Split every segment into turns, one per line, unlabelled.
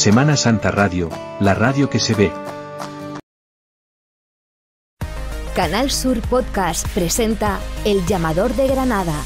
Semana Santa Radio, la radio que se ve.
Canal Sur Podcast presenta El Llamador de Granada,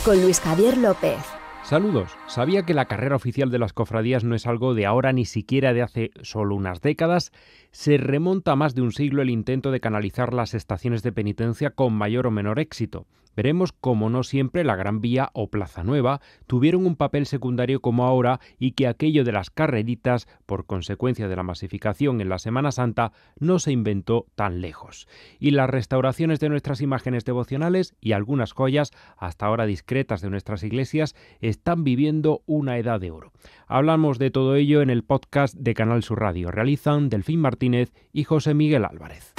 con Luis Javier López.
Saludos. ¿Sabía que la carrera oficial de las cofradías no es algo de ahora ni siquiera de hace solo unas décadas? Se remonta a más de un siglo el intento de canalizar las estaciones de penitencia con mayor o menor éxito. Veremos cómo no siempre la Gran Vía o Plaza Nueva tuvieron un papel secundario como ahora y que aquello de las carreritas, por consecuencia de la masificación en la Semana Santa, no se inventó tan lejos. Y las restauraciones de nuestras imágenes devocionales y algunas joyas, hasta ahora discretas de nuestras iglesias, están viviendo una edad de oro. Hablamos de todo ello en el podcast de Canal Sur Radio. Realizan Delfín Martínez y José Miguel Álvarez.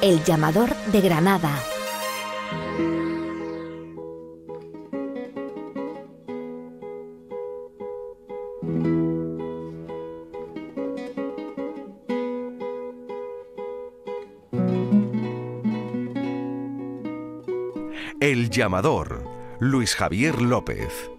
El Llamador de Granada.
El Llamador, Luis Javier López.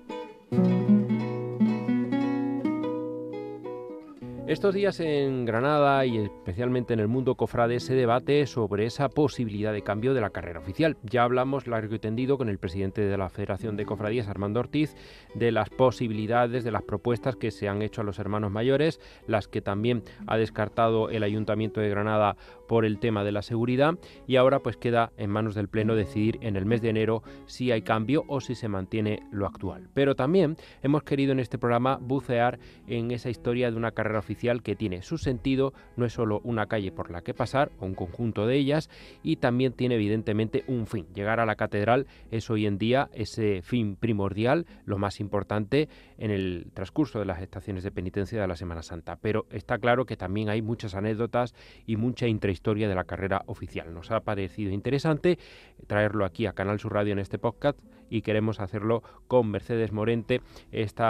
Estos días en Granada y especialmente en el mundo cofrade se debate sobre esa posibilidad de cambio de la carrera oficial. Ya hablamos largo y tendido con el presidente de la Federación de Cofradías, Armando Ortiz, de las posibilidades, de las propuestas que se han hecho a los hermanos mayores, las que también ha descartado el Ayuntamiento de Granada por el tema de la seguridad, y ahora pues queda en manos del Pleno decidir en el mes de enero si hay cambio o si se mantiene lo actual. Pero también hemos querido en este programa bucear en esa historia de una carrera oficial que tiene su sentido, no es solo una calle por la que pasar o un conjunto de ellas, y también tiene evidentemente un fin. Llegar a la catedral es hoy en día ese fin primordial, lo más importante en el transcurso de las estaciones de penitencia de la Semana Santa. Pero está claro que también hay muchas anécdotas y mucha intrahistoria de la carrera oficial. Nos ha parecido interesante traerlo aquí a Canal Sur Radio en este podcast y queremos hacerlo con Mercedes Morente, este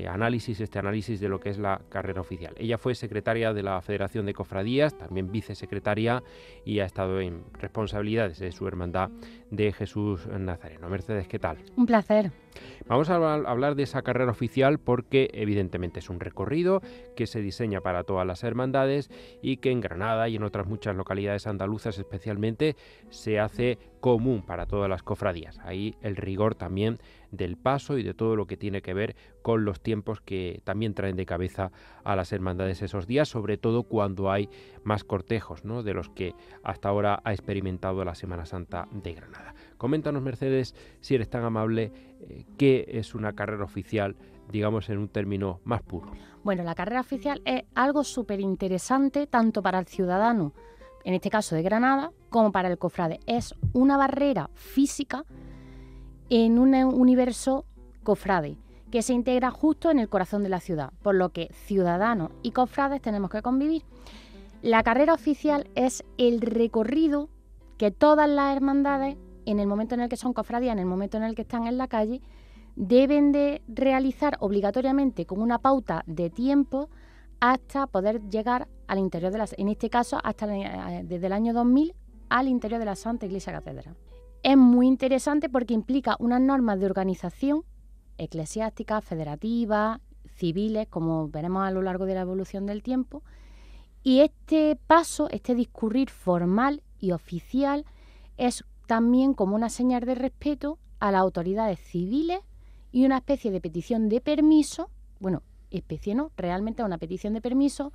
análisis de lo que es la carrera oficial. Ella fue secretaria de la Federación de Cofradías, también vicesecretaria, y ha estado en responsabilidades de su hermandad de Jesús Nazareno. Mercedes, ¿qué tal?
Un placer.
Vamos a hablar de esa carrera oficial porque evidentemente es un recorrido que se diseña para todas las hermandades y que en Granada y en otras muchas localidades andaluzas especialmente se hace común para todas las cofradías. Ahí el rigor también del paso y de todo lo que tiene que ver con los tiempos que también traen de cabeza a las hermandades esos días, sobre todo cuando hay más cortejos, ¿no?, de los que hasta ahora ha experimentado la Semana Santa de Granada. Coméntanos, Mercedes, si eres tan amable, ¿qué es una carrera oficial, digamos en un término más puro?
Bueno, la carrera oficial es algo súper interesante tanto para el ciudadano, en este caso de Granada, como para el cofrade. Es una barrera física en un universo cofrade que se integra justo en el corazón de la ciudad, por lo que ciudadanos y cofrades tenemos que convivir. La carrera oficial es el recorrido que todas las hermandades, en el momento en el que son cofradías, en el momento en el que están en la calle, deben de realizar obligatoriamente con una pauta de tiempo hasta poder llegar al interior de en este caso, desde el año 2000 al interior de la Santa Iglesia Catedral. Es muy interesante porque implica unas normas de organización eclesiásticas, federativas, civiles, como veremos a lo largo de la evolución del tiempo, y este paso, este discurrir formal y oficial es también como una señal de respeto a las autoridades civiles y una especie de petición de permiso, bueno, especie no, realmente una petición de permiso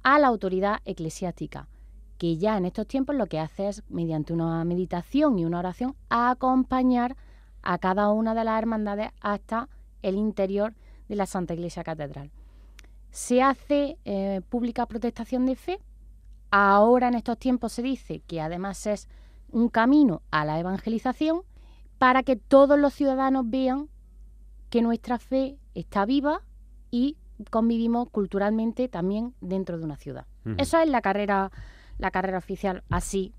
a la autoridad eclesiástica, que ya en estos tiempos lo que hace es, mediante una meditación y una oración, acompañar a cada una de las hermandades hasta el interior de la Santa Iglesia Catedral. Se hace pública protestación de fe. Ahora en estos tiempos se dice que además es un camino a la evangelización para que todos los ciudadanos vean que nuestra fe está viva y convivimos culturalmente también dentro de una ciudad. Uh-huh. Eso es la carrera oficial, así,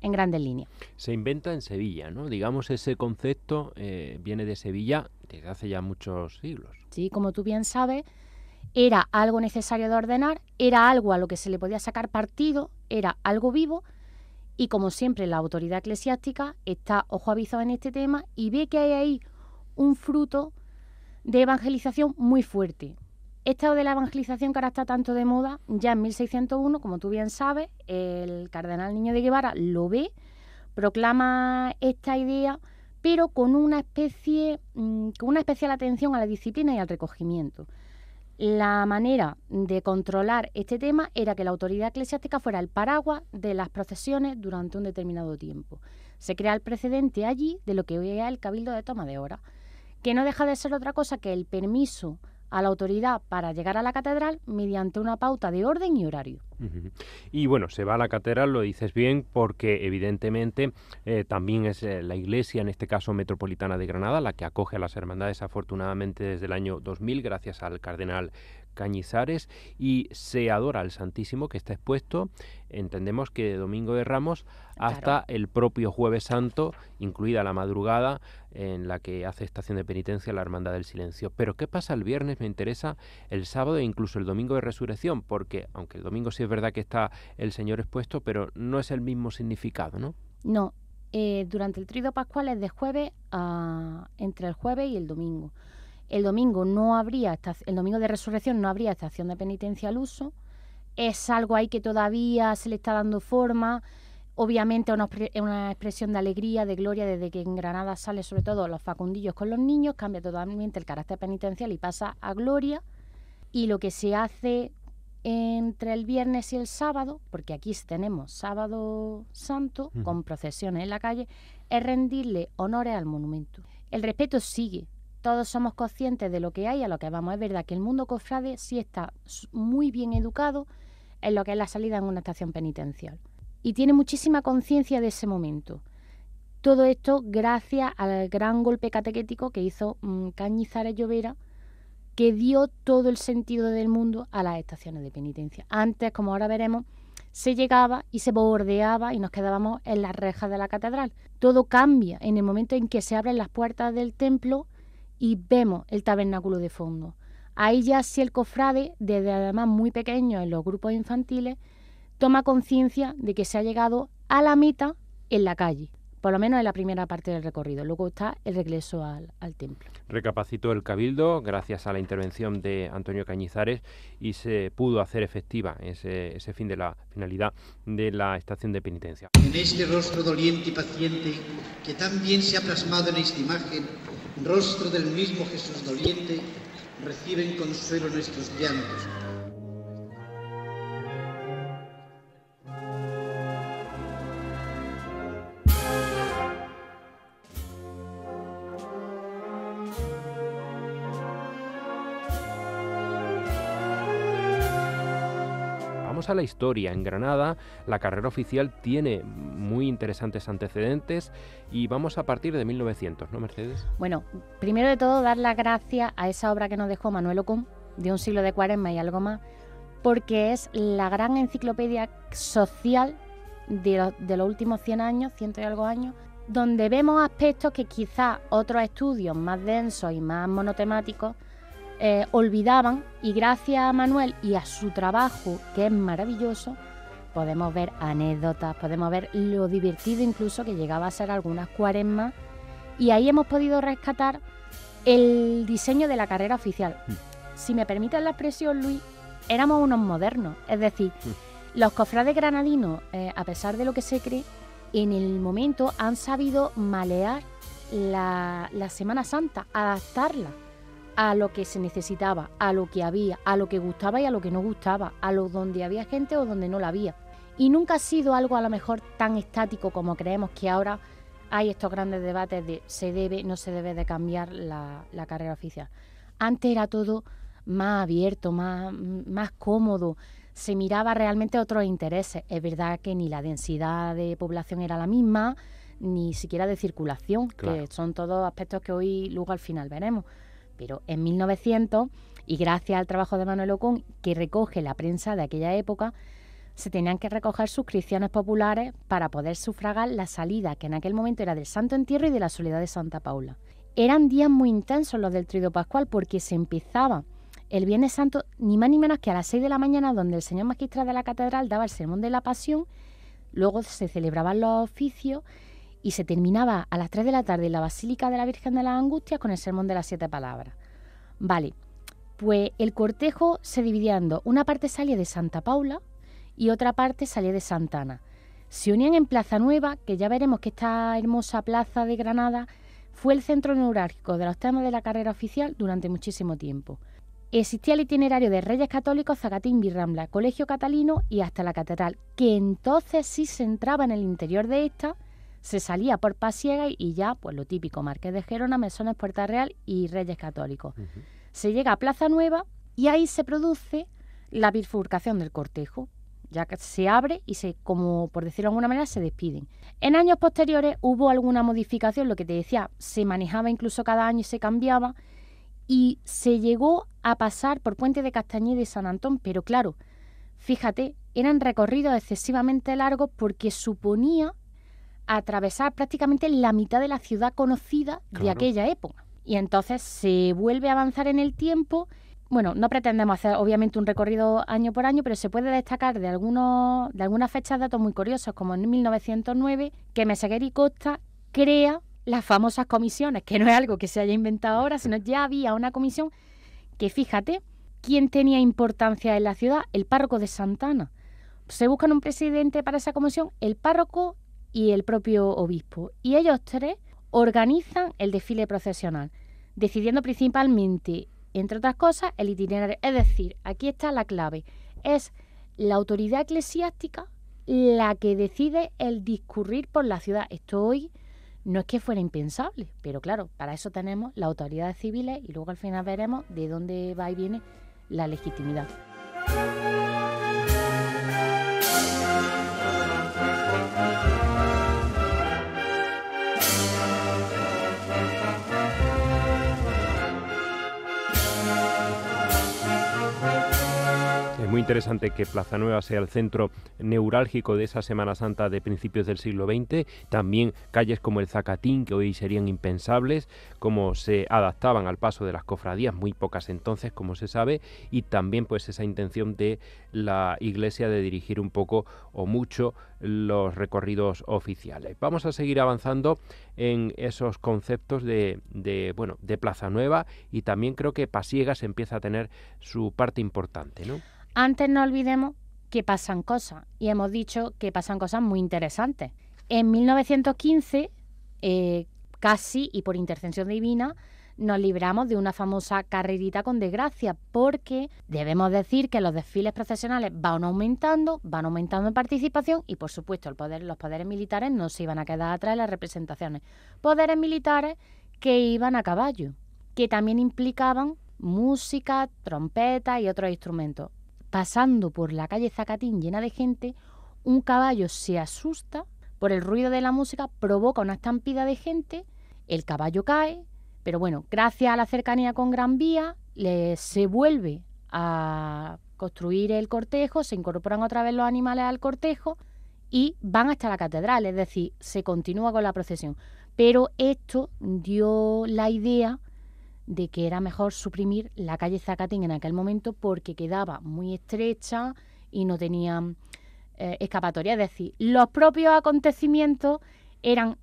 en grandes líneas.
Se inventa en Sevilla, ¿no? Digamos, ese concepto viene de Sevilla desde hace ya muchos siglos.
Sí, como tú bien sabes, era algo necesario de ordenar, era algo a lo que se le podía sacar partido, era algo vivo, y como siempre la autoridad eclesiástica está ojo avizado en este tema y ve que hay ahí un fruto de evangelización muy fuerte. Esto de la evangelización que ahora está tanto de moda, ya en 1601, como tú bien sabes, el cardenal Niño de Guevara lo ve, proclama esta idea, pero con una especial atención a la disciplina y al recogimiento. La manera de controlar este tema era que la autoridad eclesiástica fuera el paraguas de las procesiones durante un determinado tiempo. Se crea el precedente allí de lo que hoy es el Cabildo de Toma de Hora, que no deja de ser otra cosa que el permiso a la autoridad para llegar a la catedral mediante una pauta de orden y horario.
Y bueno, se va a la catedral, lo dices bien, porque evidentemente también es la Iglesia, en este caso metropolitana de Granada, la que acoge a las hermandades afortunadamente desde el año 2000, gracias al cardenal Cañizares, y se adora al Santísimo, que está expuesto, entendemos que de Domingo de Ramos hasta
Claro.
el propio Jueves Santo, incluida la madrugada en la que hace estación de penitencia la Hermandad del Silencio. Pero ¿qué pasa el viernes? Me interesa, el sábado e incluso el domingo de Resurrección, porque aunque el domingo sí es verdad que está el Señor expuesto, pero no es el mismo significado, ¿no?
No, durante el Tríodo Pascual es de jueves entre el jueves y el domingo. El domingo el domingo de Resurrección no habría estación de penitencia al uso. Es algo ahí que todavía se le está dando forma. Obviamente es una expresión de alegría, de gloria, desde que en Granada sale sobre todo los facundillos con los niños, cambia totalmente el carácter penitencial y pasa a gloria. Y lo que se hace entre el viernes y el sábado, porque aquí tenemos sábado santo, con procesiones en la calle, es rendirle honores al monumento. El respeto sigue. Todos somos conscientes de lo que hay, a lo que vamos. Es verdad que el mundo cofrade sí está muy bien educado en lo que es la salida en una estación penitencial. Y tiene muchísima conciencia de ese momento. Todo esto gracias al gran golpe catequético que hizo Cañizares Llovera, que dio todo el sentido del mundo a las estaciones de penitencia. Antes, como ahora veremos, se llegaba y se bordeaba y nos quedábamos en las rejas de la catedral. Todo cambia en el momento en que se abren las puertas del templo y vemos el tabernáculo de fondo. Ahí ya sí el cofrade, desde además muy pequeño en los grupos infantiles, toma conciencia de que se ha llegado a la meta en la calle, por lo menos en la primera parte del recorrido. Luego está el regreso al templo.
Recapacitó el Cabildo gracias a la intervención de Antonio Cañizares y se pudo hacer efectiva ese fin de la finalidad de la estación de penitencia.
En este rostro doliente y paciente que tan bien se ha plasmado en esta imagen, rostro del mismo Jesús doliente, reciben consuelo nuestros llantos.
Vamos a la historia. En Granada la carrera oficial tiene muy interesantes antecedentes y vamos a partir de 1900, ¿no, Mercedes?
Bueno, primero de todo dar las gracias a esa obra que nos dejó Manuel Ocón, de un siglo de Cuaresma y algo más, porque es la gran enciclopedia social de los últimos 100 años, 100 y algo años, donde vemos aspectos que quizás otros estudios más densos y más monotemáticos olvidaban, y gracias a Manuel y a su trabajo, que es maravilloso, podemos ver anécdotas, podemos ver lo divertido incluso que llegaba a ser algunas cuaresmas, y ahí hemos podido rescatar el diseño de la carrera oficial. Si me permites la expresión, Luis, éramos unos modernos, es decir, los cofrades granadinos, a pesar de lo que se cree, en el momento han sabido malear la Semana Santa, adaptarla a lo que se necesitaba, a lo que había, a lo que gustaba y a lo que no gustaba, a lo donde había gente o donde no la había. Y nunca ha sido algo a lo mejor tan estático como creemos, que ahora hay estos grandes debates de se debe, no se debe de cambiar la carrera oficial. Antes era todo más abierto, más cómodo, se miraba realmente otros intereses. Es verdad que ni la densidad de población era la misma, ni siquiera de circulación, claro, que son todos aspectos que hoy luego al final veremos. Pero en 1900, y gracias al trabajo de Manuel Ocón, que recoge la prensa de aquella época, se tenían que recoger suscripciones populares para poder sufragar la salida, que en aquel momento era del Santo Entierro y de la Soledad de Santa Paula. Eran días muy intensos los del Tríodo Pascual, porque se empezaba el Viernes Santo ni más ni menos que a las 6 de la mañana, donde el señor magistral de la catedral daba el sermón de la Pasión, luego se celebraban los oficios y se terminaba a las 3 de la tarde en la Basílica de la Virgen de las Angustias con el sermón de las 7 palabras. Vale, Pues el cortejo se dividía en dos. Una parte salía de Santa Paula y otra parte salía de Santa Ana. Se unían en Plaza Nueva, que ya veremos que esta hermosa plaza de Granada fue el centro neurálgico de los temas de la carrera oficial durante muchísimo tiempo. Existía el itinerario de Reyes Católicos, Zacatín, Virrambla, Colegio Catalino y hasta la Catedral, que entonces sí se entraba en el interior de esta, se salía por Pasiega y ya, pues lo típico, Marqués de Gerona, Mesones, Puerta Real y Reyes Católicos. Se llega a Plaza Nueva y ahí se produce la bifurcación del cortejo. Ya que se abre y como por decirlo de alguna manera, se despiden. En años posteriores hubo alguna modificación, lo que te decía, se manejaba incluso cada año y se cambiaba, y se llegó a pasar por Puente de Castañeda y San Antón, pero claro, fíjate, eran recorridos excesivamente largos porque suponía atravesar prácticamente la mitad de la ciudad conocida de aquella época. Y entonces se vuelve a avanzar en el tiempo. Bueno, no pretendemos hacer obviamente un recorrido año por año, pero se puede destacar de algunas fechas datos muy curiosos, como en 1909, que Meseguer y Costa crea las famosas comisiones, que no es algo que se haya inventado ahora, sino ya había una comisión que, fíjate, ¿quién tenía importancia en la ciudad? El párroco de Santa Ana. Se buscan un presidente para esa comisión, el párroco y el propio obispo. Y ellos tres organizan el desfile procesional, decidiendo principalmente, entre otras cosas, el itinerario. Es decir, aquí está la clave. Es la autoridad eclesiástica la que decide el discurrir por la ciudad. Esto hoy no es que fuera impensable, pero claro, para eso tenemos las autoridades civiles y luego al final veremos de dónde va y viene la legitimidad.
Es muy interesante que Plaza Nueva sea el centro neurálgico de esa Semana Santa de principios del siglo XX. También calles como el Zacatín, que hoy serían impensables, como se adaptaban al paso de las cofradías, muy pocas entonces, como se sabe, y también pues esa intención de la Iglesia de dirigir un poco o mucho los recorridos oficiales. Vamos a seguir avanzando en esos conceptos de Plaza Nueva, y también creo que Pasiegas empieza a tener su parte importante, ¿no?
Antes no olvidemos que pasan cosas, y hemos dicho que pasan cosas muy interesantes. En 1915, casi y por intercesión divina, nos libramos de una famosa carrerita con desgracia, porque debemos decir que los desfiles procesionales van aumentando en participación y, por supuesto, los poderes militares no se iban a quedar atrás en las representaciones. Poderes militares que iban a caballo, que también implicaban música, trompeta y otros instrumentos. Pasando por la calle Zacatín llena de gente, un caballo se asusta por el ruido de la música, provoca una estampida de gente, el caballo cae, pero bueno, gracias a la cercanía con Gran Vía, se vuelve a construir el cortejo, se incorporan otra vez los animales al cortejo y van hasta la catedral, es decir, se continúa con la procesión. Pero esto dio la idea de que era mejor suprimir la calle Zacatín en aquel momento porque quedaba muy estrecha y no tenía escapatoria. Es decir, los propios acontecimientos eran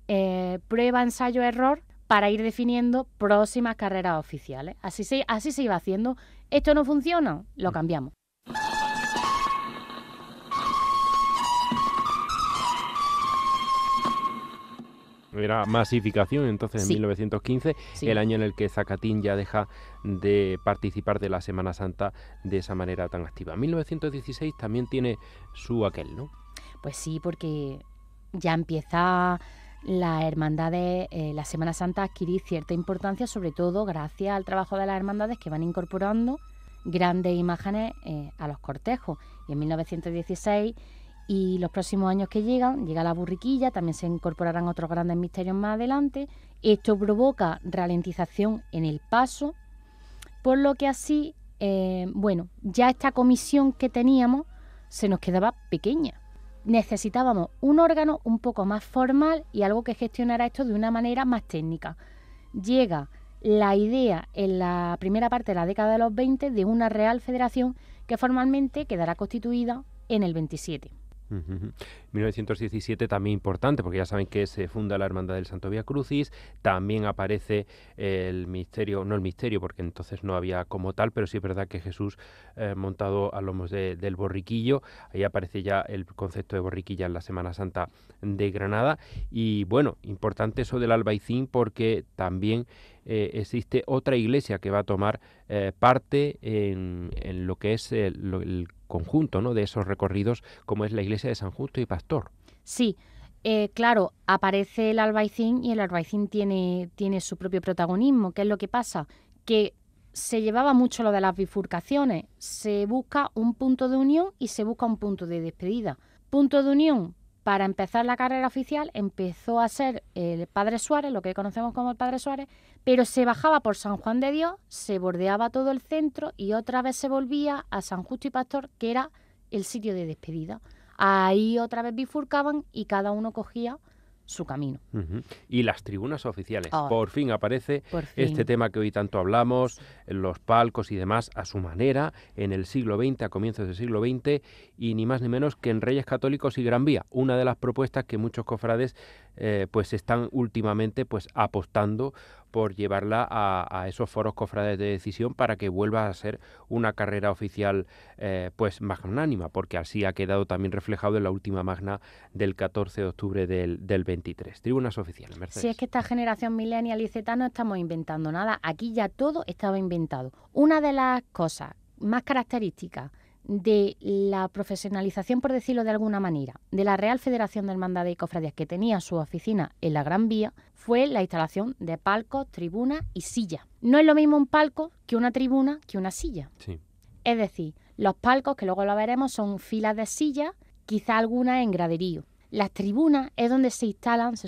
prueba, ensayo, error para ir definiendo próximas carreras oficiales. Así se iba haciendo. ¿Esto no funciona? Lo cambiamos.
Era masificación entonces en 1915, el año en el que Zacatín ya deja de participar de la Semana Santa de esa manera tan activa. 1916 también tiene su aquel, ¿no?
Pues sí, porque ya empieza las hermandades, la Semana Santa a adquirir cierta importancia, sobre todo gracias al trabajo de las hermandades que van incorporando grandes imágenes a los cortejos. Y en 1916 y los próximos años que llega la burriquilla, también se incorporarán otros grandes misterios más adelante. Esto provoca ralentización en el paso, por lo que así, ya esta comisión que teníamos se nos quedaba pequeña. Necesitábamos un órgano un poco más formal y algo que gestionara esto de una manera más técnica. Llega la idea en la primera parte de la década de los 20 de una Real Federación que formalmente quedará constituida en el 27.
1917 también importante, porque ya saben que se funda la Hermandad del Santo Vía Crucis, también aparece el misterio, no el misterio, porque entonces no había como tal, pero sí es verdad que Jesús montado a lomos del borriquillo, ahí aparece ya el concepto de borriquilla en la Semana Santa de Granada. Y bueno, importante eso del Albaicín, porque también existe otra iglesia que va a tomar parte en lo que es el conjunto, ¿no?, de esos recorridos, como es la iglesia de San Justo y Pastor.
Sí, claro, aparece el Albaicín y el Albaicín tiene su propio protagonismo. ¿Qué es lo que pasa? Que se llevaba mucho lo de las bifurcaciones. Se busca un punto de unión y se busca un punto de despedida. Punto de unión, para empezar la carrera oficial, empezó a ser el Padre Suárez, lo que conocemos como el Padre Suárez, pero se bajaba por San Juan de Dios, se bordeaba todo el centro y otra vez se volvía a San Justo y Pastor, que era el sitio de despedida. Ahí otra vez bifurcaban y cada uno cogía su camino.
Y las tribunas oficiales. Por fin aparece este tema que hoy tanto hablamos, los palcos y demás, a su manera, en el siglo XX, a comienzos del siglo XX, y ni más ni menos que en Reyes Católicos y Gran Vía, una de las propuestas que muchos cofrades pues están últimamente pues apostando por llevarla a esos foros cofrades de decisión para que vuelva a ser una carrera oficial pues magnánima, porque así ha quedado también reflejado en la última magna del 14 de octubre del 23. Tribunas oficiales, Mercedes.
Si es que esta generación millennial y Z no estamos inventando nada, aquí ya todo estaba inventado. Una de las cosas más características de la profesionalización, por decirlo de alguna manera, de la Real Federación de Hermandades y Cofradías, que tenía su oficina en la Gran Vía, fue la instalación de palcos, tribunas y sillas. No es lo mismo un palco que una tribuna que una silla.
Sí.
Es decir, los palcos, que luego lo veremos, son filas de sillas, quizá algunas en graderío. Las tribunas es donde se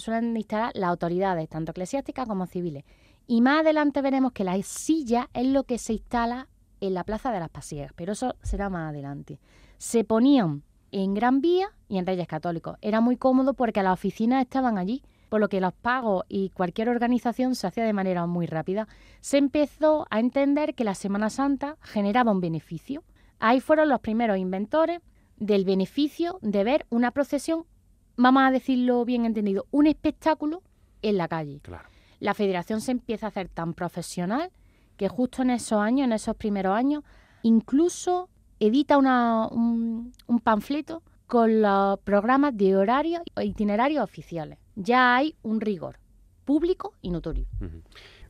suelen instalar las autoridades, tanto eclesiásticas como civiles. Y más adelante veremos que las sillas es lo que se instala en la Plaza de las Pasiegas, pero eso será más adelante. Se ponían en Gran Vía y en Reyes Católicos. Era muy cómodo porque las oficinas estaban allí, por lo que los pagos y cualquier organización se hacía de manera muy rápida. Se empezó a entender que la Semana Santa generaba un beneficio. Ahí fueron los primeros inventores del beneficio de ver una procesión, vamos a decirlo bien entendido, un espectáculo en la calle.
Claro.
La federación se empieza a hacer tan profesional que justo en esos años, en esos primeros años, incluso edita un panfleto con los programas de horarios e itinerarios oficiales. Ya hay un rigor público y notorio.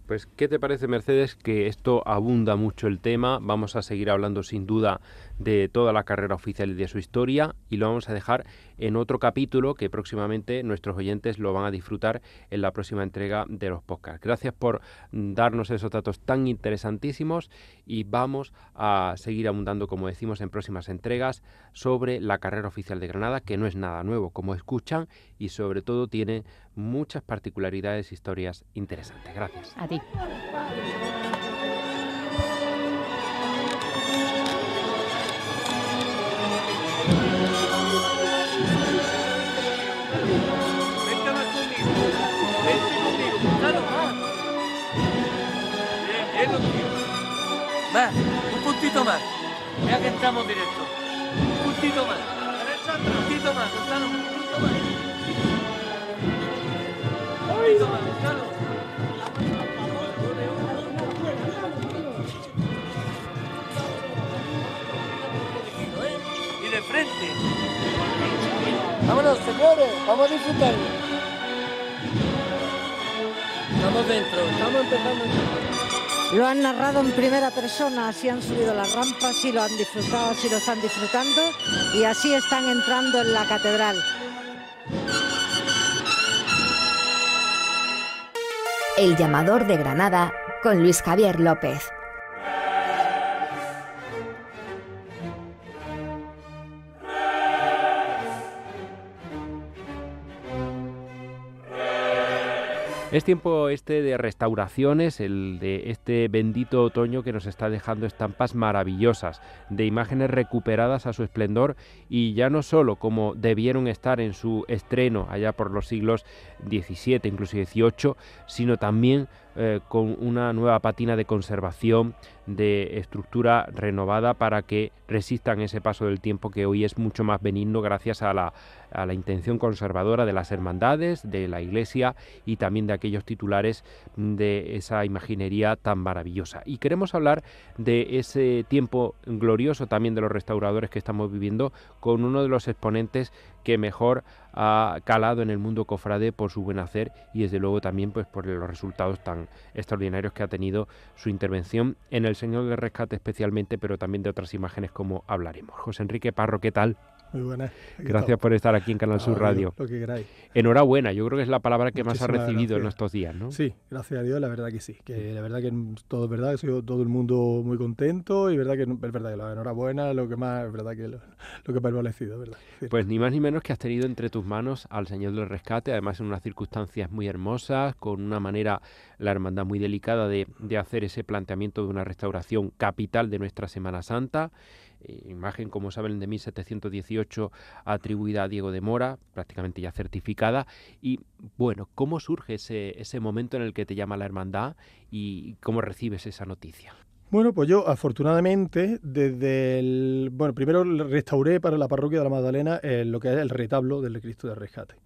Pues, ¿qué te parece, Mercedes? Que esto abunda mucho el tema. Vamos a seguir hablando sin duda de toda la carrera oficial y de su historia, y lo vamos a dejar en otro capítulo que próximamente nuestros oyentes lo van a disfrutar en la próxima entrega de los podcasts. Gracias por darnos esos datos tan interesantísimos, y vamos a seguir abundando, como decimos, en próximas entregas sobre la carrera oficial de Granada, que no es nada nuevo, como escuchan, y sobre todo tiene muchas particularidades e historias interesantes. Gracias.
A ti.
Vente más conmigo. Vente conmigo. Gonzalo, más. Bien, lo tuyo. Más, un puntito más. Mira que estamos directos. Un puntito más. Alexandra, un puntito más. Gonzalo, un puntito más. Un puntito más, Gonzalo. Y de frente.
Vámonos, señores, vamos a disfrutarlo. Estamos dentro, estamos empezando.
Lo han narrado en primera persona, así han subido las rampas, así lo han disfrutado, así lo están disfrutando, y así están entrando en la catedral.
El llamador de Granada con Luis Javier López.
Es tiempo de restauraciones, el de este bendito otoño que nos está dejando estampas maravillosas, de imágenes recuperadas a su esplendor, y ya no solo como debieron estar en su estreno allá por los siglos XVII, incluso XVIII, sino también con una nueva pátina de conservación, de estructura renovada para que resistan ese paso del tiempo que hoy es mucho más benigno gracias a la intención conservadora de las hermandades, de la Iglesia y también de aquellos titulares de esa imaginería tan maravillosa. Y queremos hablar de ese tiempo glorioso también de los restauradores que estamos viviendo con uno de los exponentes que mejor ha calado en el mundo cofrade por su buen hacer y desde luego también pues por los resultados tan extraordinarios que ha tenido su intervención en el Señor del Rescate especialmente, pero también de otras imágenes como hablaremos. José Enrique Parro, ¿qué tal?
Muy buenas.
Gracias por estar aquí en Canal Sur Radio.
Lo que queráis.
Enhorabuena, yo creo que es la palabra que más ha recibido en estos días, ¿no?
Sí, gracias a Dios, la verdad que sí. Que la verdad que todo es verdad, ha sido todo el mundo muy contento y es verdad que la enhorabuena es lo que más, es verdad que lo que ha prevalecido, ¿verdad? Sí.
Pues ni más ni menos que has tenido entre tus manos al Señor del Rescate, además en unas circunstancias muy hermosas, con una manera, la hermandad muy delicada de hacer ese planteamiento de una restauración capital de nuestra Semana Santa. Imagen, como saben, de 1718 atribuida a Diego de Mora, prácticamente ya certificada. Y bueno, ¿cómo surge ese momento en el que te llama la hermandad y cómo recibes esa noticia?
Bueno, pues yo afortunadamente primero restauré para la parroquia de la Magdalena lo que es el retablo del Cristo del Rescate.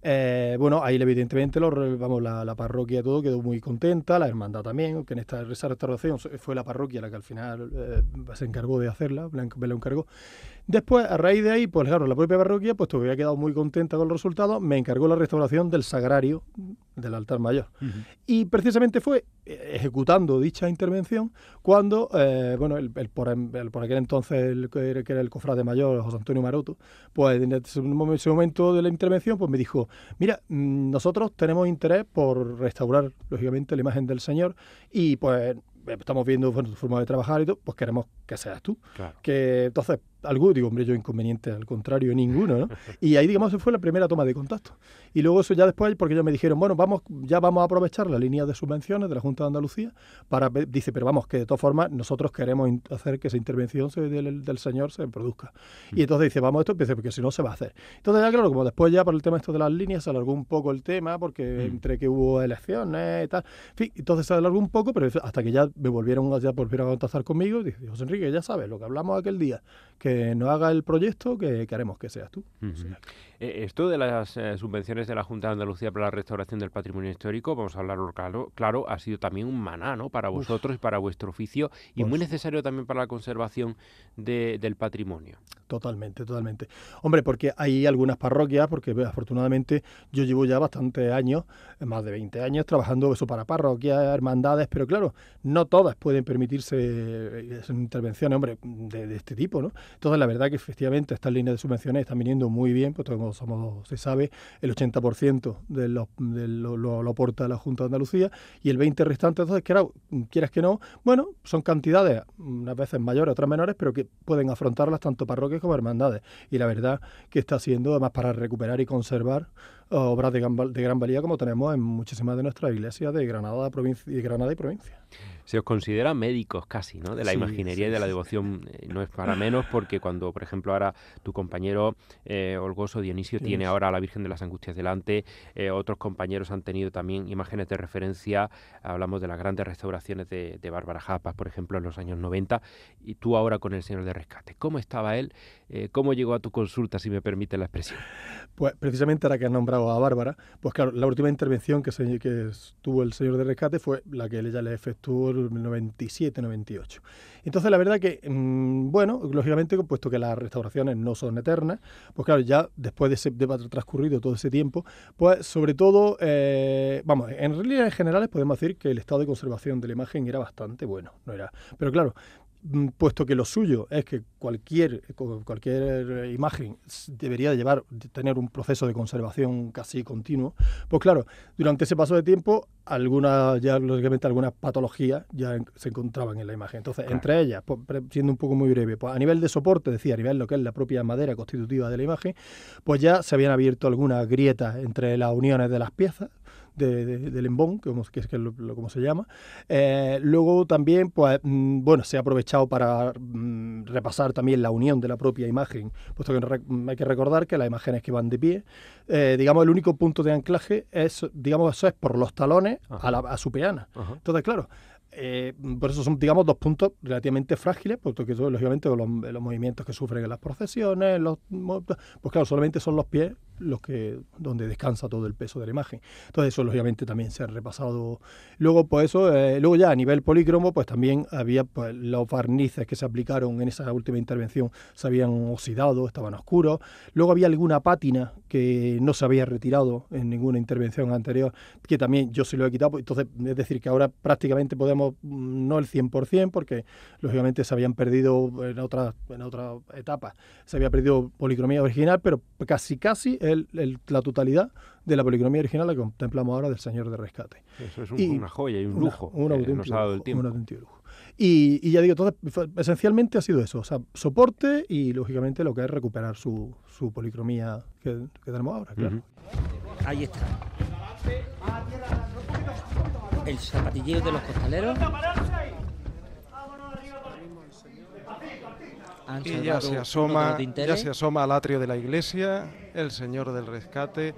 Ahí evidentemente la parroquia todo quedó muy contenta, la hermandad también, que en esa restauración fue la parroquia la que al final se encargó de hacerla, me lo encargó. Después, a raíz de ahí, pues claro, la propia parroquia, pues había quedado muy contenta con los resultados, me encargó la restauración del sagrario del altar mayor. Uh-huh. Y precisamente fue ejecutando dicha intervención cuando, por aquel entonces, que era el cofrade mayor, José Antonio Maroto, pues en ese momento de la intervención, pues me dijo, mira, nosotros tenemos interés por restaurar, lógicamente, la imagen del Señor y pues estamos viendo tu forma de trabajar y todo, pues queremos que seas tú. Claro. Que entonces, yo inconveniente, al contrario, ninguno, ¿no? Y ahí, digamos, fue la primera toma de contacto. Y luego eso ya después, porque ellos me dijeron, bueno, vamos a aprovechar la línea de subvenciones de la Junta de Andalucía pero vamos, que de todas formas nosotros queremos hacer que esa intervención del Señor se produzca. Y entonces dice, vamos, porque si no se va a hacer. Entonces ya claro, como después ya por el tema esto de las líneas se alargó un poco el tema, porque entre que hubo elecciones y tal, en fin, entonces se alargó un poco, pero hasta que ya volvieron a contactar conmigo, y dije, José Enrique, ya sabes, lo que hablamos aquel día, que nos haga el proyecto que haremos que seas tú. Uh-huh. O sea,
esto de las subvenciones de la Junta de Andalucía para la restauración del patrimonio histórico, vamos a hablarlo claro, ha sido también un maná, ¿no?, para vosotros y para vuestro oficio, y muy necesario también para la conservación del patrimonio.
Totalmente. Hombre, porque hay algunas parroquias, porque afortunadamente yo llevo ya bastantes años, más de 20 años, trabajando eso para parroquias, hermandades, pero claro, no todas pueden permitirse esas intervenciones, hombre, de este tipo, ¿no? Entonces, la verdad que efectivamente estas líneas de subvenciones están viniendo muy bien, pues como se sabe, el 80% lo aporta la Junta de Andalucía y el 20% restante, entonces, quieras que no, bueno, son cantidades unas veces mayores, otras menores, pero que pueden afrontarlas tanto parroquias como hermandades. Y la verdad que está siendo, además, para recuperar y conservar obras de gran valía como tenemos en muchísimas de nuestras iglesias de Granada y provincia.
Se os considera médicos casi, ¿no?, de la imaginería y de la devoción. No es para menos, porque cuando, por ejemplo, ahora tu compañero Holgoso Dionisio tiene ahora a la Virgen de las Angustias delante, otros compañeros han tenido también imágenes de referencia, hablamos de las grandes restauraciones de Bárbara Japas, por ejemplo, en los años 90, y tú ahora con el Señor de Rescate. ¿Cómo estaba él? ¿Cómo llegó a tu consulta, si me permite la expresión?
Pues precisamente ahora que has nombrado a Bárbara, pues claro, la última intervención que tuvo el Señor de Rescate fue la que ella le efectuó en el 97-98. Entonces, la verdad que, lógicamente, puesto que las restauraciones no son eternas, pues claro, ya después de haber transcurrido todo ese tiempo, pues sobre todo, en líneas generales podemos decir que el estado de conservación de la imagen era bastante bueno, pero claro, puesto que lo suyo es que cualquier imagen debería tener un proceso de conservación casi continuo, pues claro, durante ese paso de tiempo lógicamente algunas patologías ya se encontraban en la imagen. Entonces, entre ellas, pues, siendo un poco muy breve, pues a nivel de soporte, a nivel de lo que es la propia madera constitutiva de la imagen, pues ya se habían abierto algunas grietas entre las uniones de las piezas, del embón, que es como se llama. Luego también, pues, bueno, se ha aprovechado para repasar también la unión de la propia imagen, puesto que hay que recordar que las imágenes que van de pie, digamos, el único punto de anclaje es, digamos, eso es por los talones a su peana. Entonces, claro, por eso son, digamos, dos puntos relativamente frágiles, porque lógicamente los movimientos que sufren en las procesiones, pues claro, solamente son los pies donde descansa todo el peso de la imagen. Entonces eso lógicamente también se ha repasado. Luego, pues eso, luego ya a nivel polícromo, pues también había, pues, los barnices que se aplicaron en esa última intervención se habían oxidado, estaban oscuros. Luego había alguna pátina que no se había retirado en ninguna intervención anterior, que también yo se lo he quitado. Entonces, es decir, que ahora prácticamente podemos, no el 100%, porque lógicamente se habían perdido en otra etapa, se había perdido policromía original, pero casi la totalidad de la policromía original la que contemplamos ahora del Señor de Rescate.
Eso es una joya y un lujo. Un
auténtico lujo. Y ya digo, entonces, esencialmente ha sido eso, o sea, soporte y lógicamente lo que es recuperar su policromía que tenemos ahora, claro.
Ahí está. El zapatilleo de los costaleros.
Y ya se asoma al atrio de la iglesia el Señor del Rescate.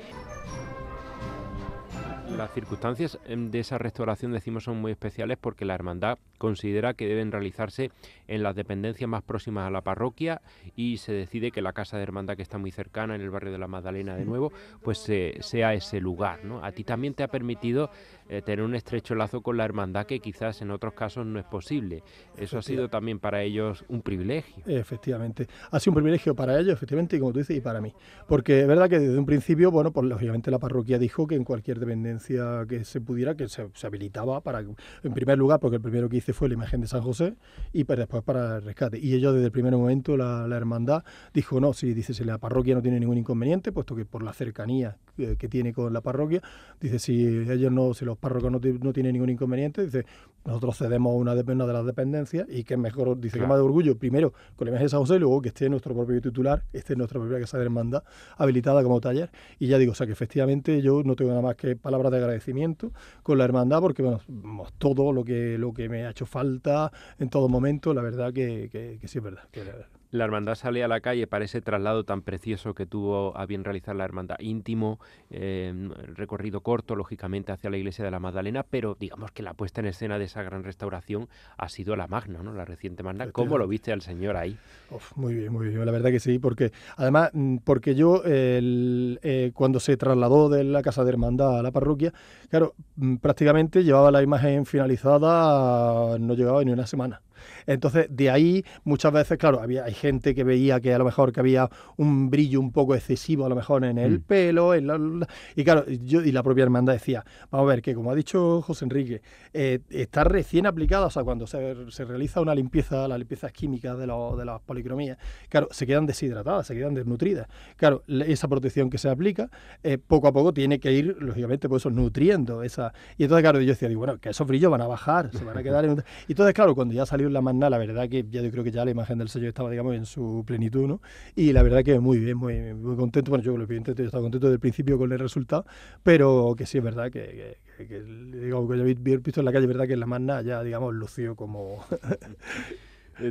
Las circunstancias de esa restauración, decimos, son muy especiales porque la hermandad considera que deben realizarse en las dependencias más próximas a la parroquia y se decide que la casa de hermandad, que está muy cercana en el barrio de la Magdalena de nuevo, pues sea ese lugar, ¿no? A ti también te ha permitido tener un estrecho lazo con la hermandad que quizás en otros casos no es posible. Eso ha sido también para ellos un privilegio.
Efectivamente. Ha sido un privilegio para ellos, efectivamente, y como tú dices, y para mí. Porque es verdad que desde un principio, bueno, pues lógicamente la parroquia dijo que en cualquier dependencia que se pudiera, que se habilitaba para, en primer lugar, porque el primero que hice fue la imagen de San José y después para el rescate. Y ellos desde el primer momento, la hermandad dijo, no, si la parroquia no tiene ningún inconveniente, puesto que por la cercanía que tiene con la parroquia, dice, si los párrocos no tienen ningún inconveniente, dice, nosotros cedemos una de las dependencias y que es mejor, dice, que más de orgullo, primero con la imagen de San José y luego que esté nuestro propio titular, esté nuestra propia casa de hermandad habilitada como taller. Y ya digo, o sea, que efectivamente yo no tengo nada más que palabras de agradecimiento con la hermandad, porque bueno, todo lo que me ha hecho falta en todo momento, la verdad que sí es verdad.
La hermandad sale a la calle para ese traslado tan precioso que tuvo a bien realizar la hermandad, íntimo, recorrido corto, lógicamente, hacia la iglesia de la Magdalena, pero digamos que la puesta en escena de esa gran restauración ha sido la magna, ¿no? La reciente magna. ¿Cómo lo viste al Señor ahí?
Muy bien, la verdad que sí, porque además, porque yo cuando se trasladó de la casa de hermandad a la parroquia, claro, prácticamente llevaba la imagen finalizada, no llegaba ni una semana. Entonces, de ahí, muchas veces, claro, hay gente que veía que a lo mejor que había un brillo un poco excesivo, a lo mejor en el pelo, y claro, y la propia hermandad decía, vamos a ver, que como ha dicho José Enrique, está recién aplicada, o sea, cuando se realiza una limpieza, las limpiezas químicas de las policromías, claro, se quedan deshidratadas, se quedan desnutridas. Claro, esa protección que se aplica, poco a poco tiene que ir, lógicamente, por eso, nutriendo esa. Y entonces, claro, yo decía, digo, bueno, que esos brillos van a bajar, se van a quedar en. Y entonces, claro, cuando ya salió la magna, la verdad que ya yo creo que ya la imagen del sello estaba, digamos, en su plenitud, ¿no? Y la verdad que muy bien, muy contento. Bueno, yo estaba contento desde el principio con el resultado, pero que sí es verdad que digo, que yo había visto en la calle, verdad que la magna ya, digamos, lució como.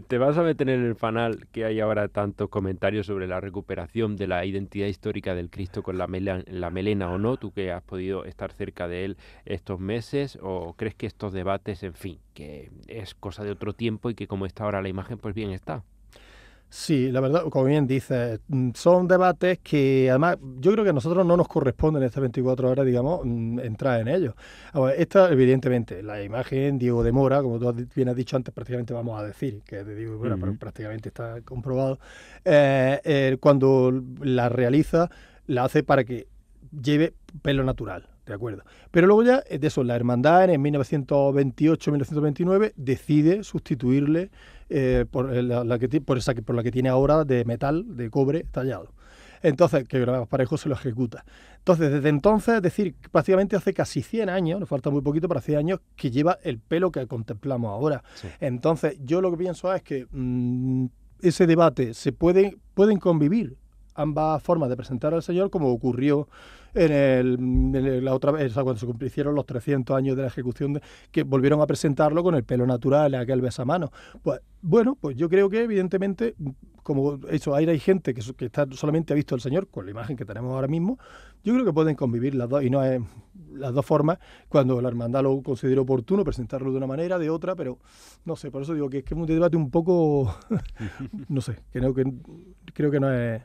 Te vas a meter en el fanal que hay ahora tantos comentarios sobre la recuperación de la identidad histórica del Cristo con la melena o no, tú que has podido estar cerca de él estos meses, o crees que estos debates, en fin, que es cosa de otro tiempo y que como está ahora la imagen, pues bien está.
Sí, la verdad, como bien dices, son debates que además yo creo que a nosotros no nos corresponde en estas 24 horas, digamos, entrar en ellos. Ahora, esta, evidentemente, la imagen Diego de Mora, como tú bien has dicho antes, prácticamente vamos a decir, que te digo, bueno, pero prácticamente está comprobado, cuando la realiza, la hace para que lleve pelo natural. De acuerdo. Pero luego ya, de eso, la hermandad en 1928-1929 decide sustituirle por la que tiene ahora de metal, de cobre tallado. Entonces, que Granados Parejo se lo ejecuta. Entonces, desde entonces, es decir, prácticamente hace casi 100 años, nos falta muy poquito para 100 años, que lleva el pelo que contemplamos ahora. Sí. Entonces, yo lo que pienso es que ese debate pueden convivir ambas formas de presentar al Señor, como ocurrió en la otra vez, o sea, cuando se cumplieron los 300 años de la ejecución, que volvieron a presentarlo con el pelo natural, aquel besamanos. Pues bueno, pues yo creo que evidentemente, como eso, hay gente que solamente ha visto al Señor con la imagen que tenemos ahora mismo, yo creo que pueden convivir las dos, y no es las dos formas, cuando la hermandad lo considere oportuno, presentarlo de una manera, de otra, pero no sé, por eso digo que es un debate un poco, no sé, creo que no es...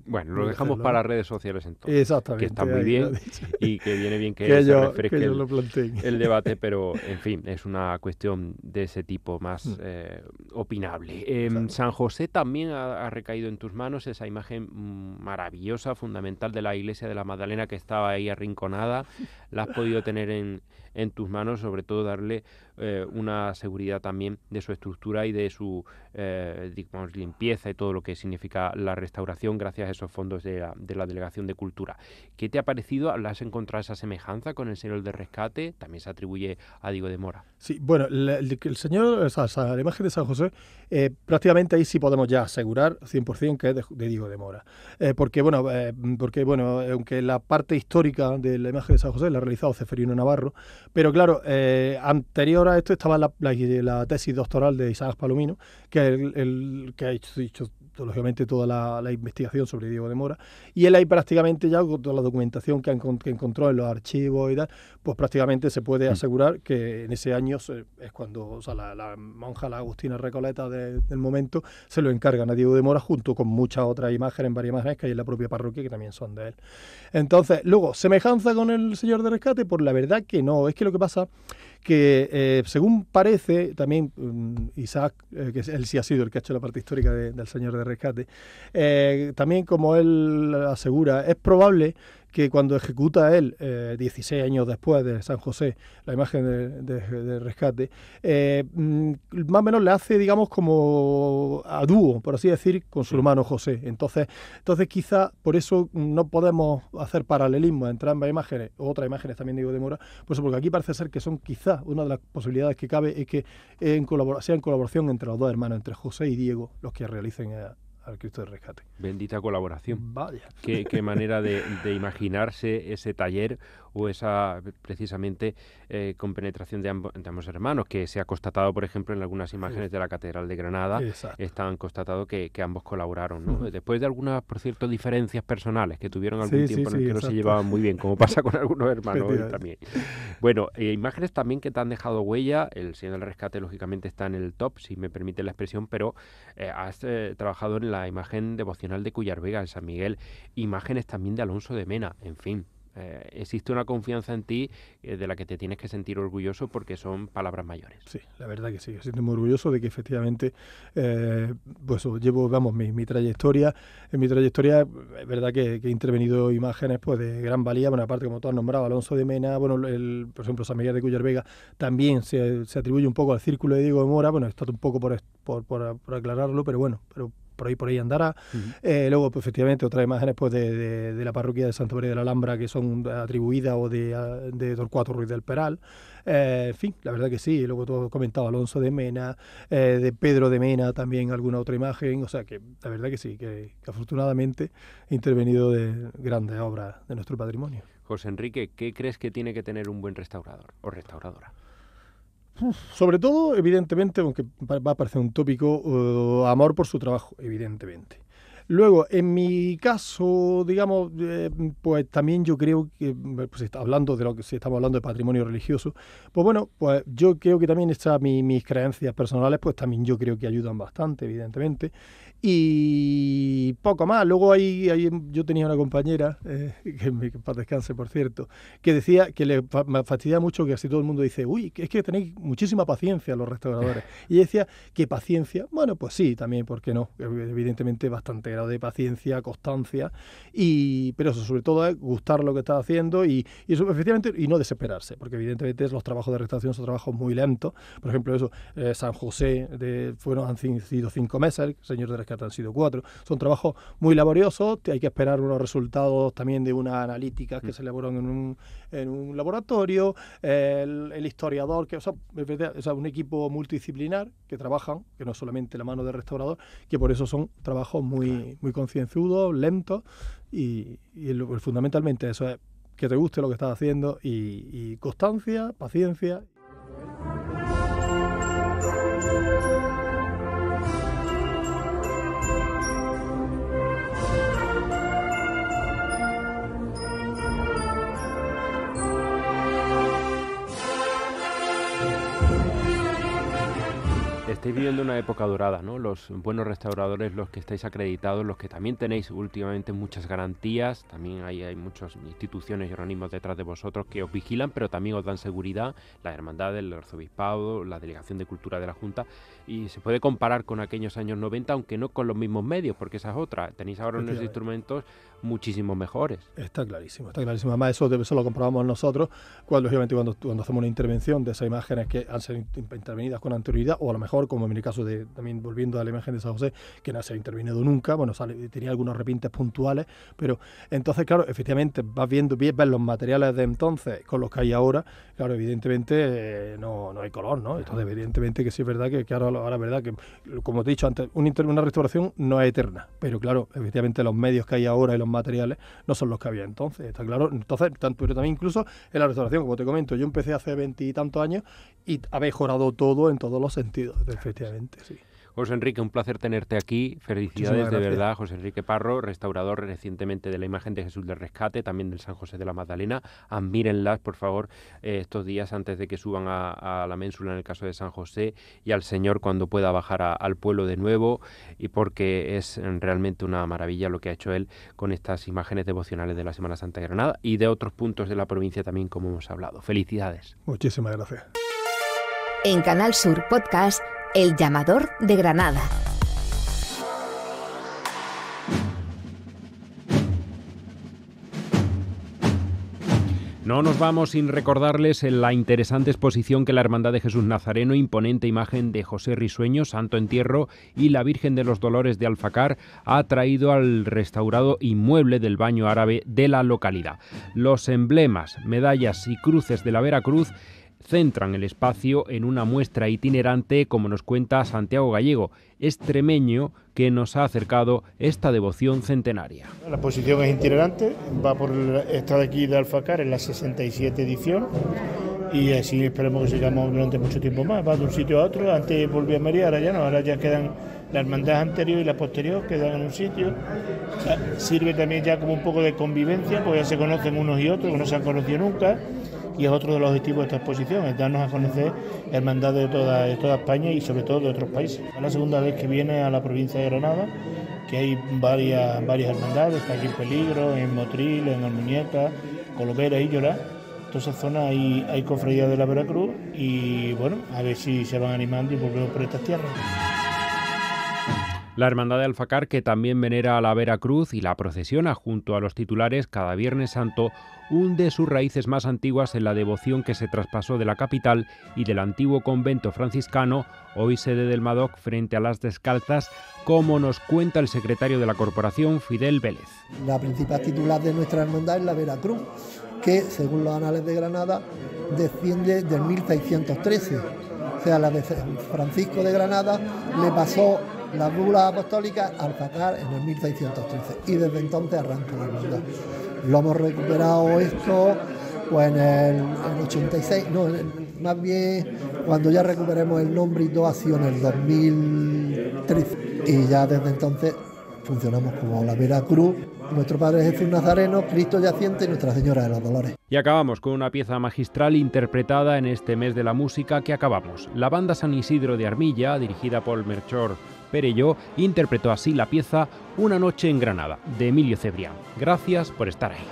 Bueno, lo dejamos para las redes sociales entonces.
Exactamente.
Que está muy bien y que viene bien que se refresque el debate, pero en fin, es una cuestión de ese tipo más opinable. San José también ha recaído en tus manos, esa imagen maravillosa, fundamental de la iglesia de la Magdalena que estaba ahí arrinconada. La has podido tener en tus manos, sobre todo darle una seguridad también de su estructura y de su digamos, limpieza y todo lo que significa la restauración gracias a esos fondos de la Delegación de Cultura. ¿Qué te ha parecido? ¿Has encontrado esa semejanza con el Señor del Rescate? También se atribuye a Diego de Mora.
Sí, bueno, el Señor, o sea, la imagen de San José, prácticamente ahí sí podemos ya asegurar 100% que es de Diego de Mora. Porque aunque la parte histórica de la imagen de San José la ha realizado Ceferino Navarro, pero claro, anterior a esto estaba la tesis doctoral de Isaac Palomino, que es el que ha hecho lógicamente toda la investigación sobre Diego de Mora, y él ahí prácticamente ya con toda la documentación que encontró en los archivos y tal, pues prácticamente se puede asegurar que en ese año es cuando, o sea, la monja, la Agustina Recoleta del momento, se lo encargan a Diego de Mora junto con muchas otras imágenes, varias imágenes que hay en la propia parroquia que también son de él. Entonces, luego, ¿semejanza con el Señor de Rescate? Pues la verdad que no, es que lo que pasa que según parece, también Isaac, que él sí ha sido el que ha hecho la parte histórica del Señor de Rescate, también como él asegura, es probable que cuando ejecuta él, 16 años después de San José, la imagen de rescate, más o menos le hace, digamos, como a dúo, por así decir, con su hermano José. Entonces quizá por eso no podemos hacer paralelismo entre ambas imágenes, o otras imágenes también digo de Mora, pues porque aquí parece ser que son quizá una de las posibilidades que cabe es que sea en colaboración entre los dos hermanos, entre José y Diego, los que realicen al Cristo del Rescate.
Bendita colaboración.
Vaya.
Qué manera de imaginarse ese taller o esa precisamente compenetración de ambos hermanos, que se ha constatado, por ejemplo, en algunas imágenes de la Catedral de Granada. Exacto. Están constatado que ambos colaboraron, ¿no? Después de algunas, por cierto, diferencias personales que tuvieron algún tiempo en el que no se llevaban muy bien, como pasa con algunos hermanos hoy también. Bueno, imágenes también que te han dejado huella. El Señor del Rescate, lógicamente, está en el top, si me permite la expresión, pero has trabajado en la imagen devocional de Cuyar Vega, en San Miguel, imágenes también de Alonso de Mena, en fin. Existe una confianza en ti de la que te tienes que sentir orgulloso porque son palabras mayores.
Sí, la verdad que sí, me siento muy orgulloso de que efectivamente pues llevo, vamos, mi trayectoria. En mi trayectoria es verdad que he intervenido imágenes pues de gran valía, bueno, aparte como tú has nombrado, Alonso de Mena, bueno, por ejemplo, San Miguel de Cuyar Vega también se atribuye un poco al círculo de Diego de Mora, bueno, está un poco por aclararlo, pero bueno, pero por ahí andará. Luego, pues, efectivamente, otras imágenes pues de la parroquia de Santa María de la Alhambra que son atribuidas o de Torcuato Ruiz del Peral. En fin, la verdad que sí. Luego tú has comentado Alonso de Mena, de Pedro de Mena también alguna otra imagen. O sea que la verdad que sí, que afortunadamente he intervenido de grandes obras de nuestro patrimonio.
José Enrique, ¿qué crees que tiene que tener un buen restaurador o restauradora?
Sobre todo, evidentemente, aunque va a parecer un tópico, amor por su trabajo, evidentemente. Luego, en mi caso, digamos, pues también yo creo que, pues hablando de lo que si estamos hablando de patrimonio religioso, pues bueno, pues yo creo que también mis creencias personales, pues también yo creo que ayudan bastante, evidentemente. Y poco más. Luego yo tenía una compañera, que en paz descanse, por cierto, que decía que me fastidia mucho que así todo el mundo dice, uy, es que tenéis muchísima paciencia los restauradores. Y ella decía, ¿qué paciencia? Bueno, pues sí, también, ¿por qué no? Evidentemente bastante grado de paciencia, constancia, pero eso sobre todo es gustar lo que estás haciendo y eso efectivamente, y no desesperarse, porque evidentemente los trabajos de restauración son trabajos muy lentos. Por ejemplo, eso, San José han sido 5 meses, Señor de Rescate han sido 4. Son trabajos muy laboriosos, hay que esperar unos resultados también de unas analíticas que se elaboran en un laboratorio, el historiador, o sea, un equipo multidisciplinar que trabajan, que no es solamente la mano del restaurador, que por eso son trabajos muy muy concienzudos, lentos y fundamentalmente eso es que te guste lo que estás haciendo y constancia, paciencia.
Estáis viviendo una época dorada, ¿no? Los buenos restauradores, los que estáis acreditados, los que también tenéis últimamente muchas garantías, también hay muchas instituciones y organismos detrás de vosotros que os vigilan, pero también os dan seguridad, la Hermandad del Arzobispado, la Delegación de Cultura de la Junta, y se puede comparar con aquellos años 90, aunque no con los mismos medios, porque esa es otra. Tenéis ahora unos instrumentos muchísimo mejores.
Está clarísimo, está clarísimo. Además, eso lo comprobamos nosotros cuando hacemos una intervención de esas imágenes que han sido intervenidas con anterioridad, o a lo mejor, como en mi caso, también volviendo a la imagen de San José, que no se ha intervenido nunca, bueno, tenía algunos repintes puntuales, pero entonces, claro, efectivamente, ves los materiales de entonces con los que hay ahora, claro, evidentemente no hay color, ¿no? Entonces, evidentemente que sí es verdad que ahora es verdad que, como te he dicho antes, una restauración no es eterna, pero claro, efectivamente los medios que hay ahora y los materiales no son los que había entonces, está claro. Entonces, pero también incluso en la restauración, como te comento, yo empecé hace 20 y tantos años y ha mejorado todo en todos los sentidos, efectivamente, sí.
José Enrique, un placer tenerte aquí. Felicidades de verdad, José Enrique Parro, restaurador recientemente de la imagen de Jesús del Rescate, también del San José de la Magdalena. Admírenlas, por favor, estos días antes de que suban a la ménsula en el caso de San José, y al Señor cuando pueda bajar al pueblo de nuevo, y porque es realmente una maravilla lo que ha hecho él con estas imágenes devocionales de la Semana Santa de Granada y de otros puntos de la provincia también, como hemos hablado. Felicidades.
Muchísimas gracias.
En Canal Sur Podcast, El Llamador de Granada.
No nos vamos sin recordarles la interesante exposición que la Hermandad de Jesús Nazareno, imponente imagen de José Risueño, Santo Entierro y la Virgen de los Dolores de Alfacar, ha traído al restaurado inmueble del baño árabe de la localidad. Los emblemas, medallas y cruces de la Veracruz centran el espacio en una muestra itinerante, como nos cuenta Santiago Gallego, extremeño, que nos ha acercado esta devoción centenaria.
La exposición es itinerante, va por esta de aquí de Alfacar, en la 67 edición, y así esperemos que sigamos durante mucho tiempo más. Va de un sitio a otro, antes volví a María, ahora ya no, ahora ya quedan la hermandad anterior y la posterior, quedan en un sitio. Sirve también ya como un poco de convivencia, porque ya se conocen unos y otros, que no se han conocido nunca. Y es otro de los objetivos de esta exposición, es darnos a conocer hermandades de toda España y sobre todo de otros países. Es la segunda vez que viene a la provincia de Granada, que hay varias hermandades, está aquí en Peligro, en Motril, en Almuñeca, Colovera y Llorá. En todas esas zonas hay cofradías de la Veracruz y bueno, a ver si se van animando y volvemos por estas tierras.
La Hermandad de Alfacar, que también venera a la Veracruz y la procesiona junto a los titulares cada Viernes Santo, hunde sus raíces más antiguas en la devoción que se traspasó de la capital y del antiguo convento franciscano, hoy sede del Madoc, frente a las Descalzas, como nos cuenta el secretario de la corporación, Fidel Vélez.
La principal titular de nuestra hermandad es la Veracruz, que según los anales de Granada desciende del 1613. O sea, la de Francisco de Granada le pasó la bula apostólica al Alfacar en el 1613 y desde entonces arranca la hermandad. Lo hemos recuperado esto pues en el 86, no, más bien cuando ya recuperemos el nombre y todo ha sido en el 2013 y ya desde entonces funcionamos como la Veracruz, nuestro Padre Jesús Nazareno, Cristo Yaciente y Nuestra Señora de los Dolores.
Y acabamos con una pieza magistral interpretada en este mes de la música que acabamos. La banda San Isidro de Armilla, dirigida por Melchor Perelló, interpretó así la pieza Una noche en Granada, de Emilio Cebrián. Gracias por estar ahí.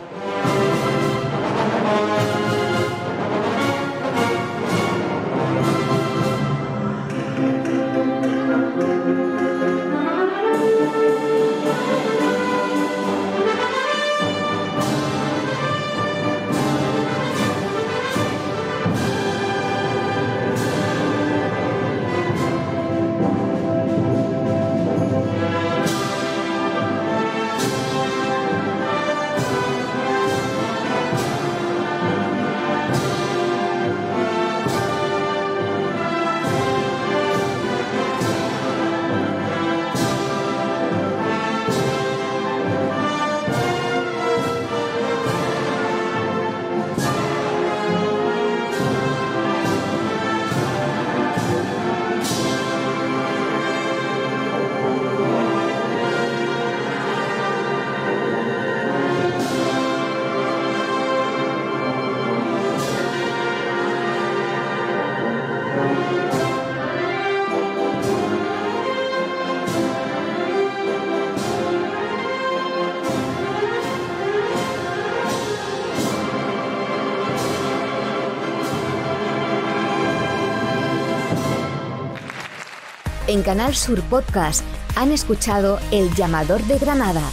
En Canal Sur Podcast han escuchado El Llamador de Granada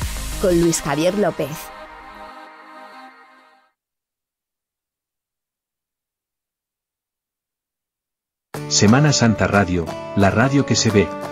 con Luis Javier López.
Semana Santa Radio, la radio que se ve.